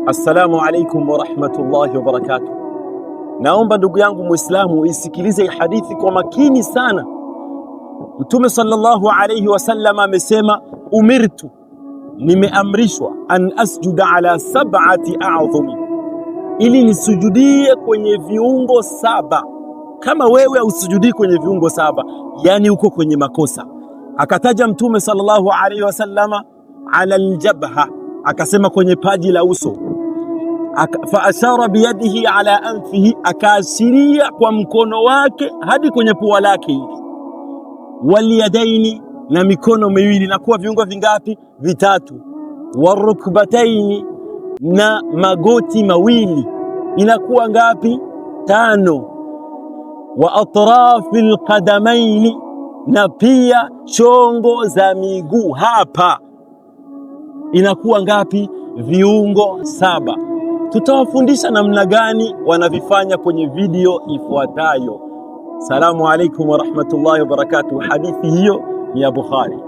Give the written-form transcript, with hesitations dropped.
Assalamu alaikum wa rahmatullahi wa barakatuh. Naomba ndugu yangu Muislamu isikilize hadithi kwa makini sana. Mtume sallallahu alayhi wasallam amesema, umirtu, nimeamrishwa, an asjuda ala sab'ati a'dhumi, ili nisujudie kwenye viungo saba. Kama wewe usujudii kwenye viungo saba, yani uko kwenye makosa. Akataja Mtume sallallahu alayhi wasallam ala aljabha, akasema kwenye paji la uso. Fa ashara biyadihi ala anfihi, akaashiria kwa mkono wake hadi kwenye pua lake hili. Waliyadaini, na mikono miwili, na kuwa viungo vingapi? Vitatu. Warukbataini, na magoti mawili, inakuwa ngapi? Tano. Wa atrafil qadamaini, na pia chongo za miguu hapa, inakuwa ngapi? Viungo saba. Tutawafundisha namna gani wanavifanya kwenye video ifuatayo. Salamu alaikum wa rahmatullahi wa barakatuh. Hadithi hiyo ni ya Bukhari.